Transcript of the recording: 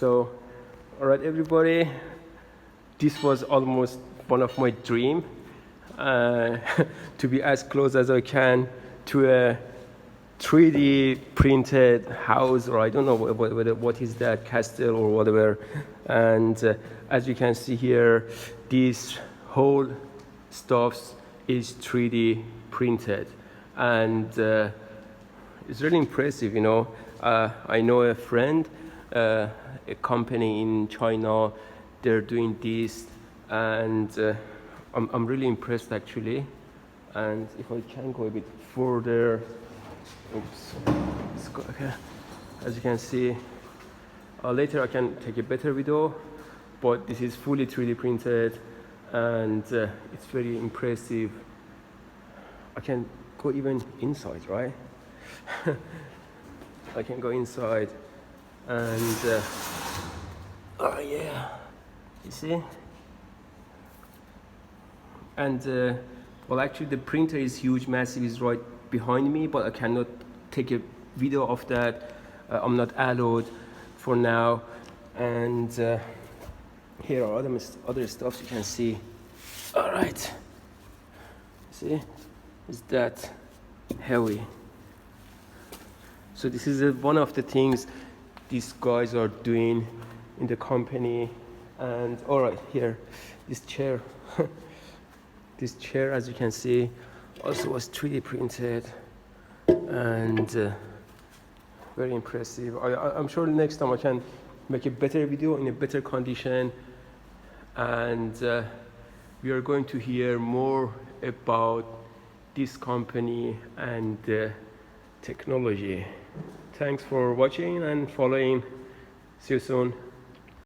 So, all right, everybody, this was almost one of my dream, to be as close as I can to a 3D printed house, or I don't know what is that, castle or whatever. And as you can see here, this whole stuff is 3D printed, and it's really impressive, you know. I know a friend, a company in China, they're doing this, and I'm really impressed actually. And if I can go a bit further, oops, let's go, okay. As you can see, later I can take a better video, but this is fully 3D printed, and it's very impressive. I can go even inside, right? I can go inside, and oh yeah, you see? And well, actually the printer is huge, massive, is right behind me, but I cannot take a video of that. I'm not allowed for now. And here are other stuff you can see. All right, see, it's that heavy. So this is one of the things these guys are doing in the company. And all right, here, this chair. This chair, as you can see, also was 3D printed, and very impressive. I'm sure next time I can make a better video in a better condition, and we are going to hear more about this company and technology. Thanks for watching and following. See you soon.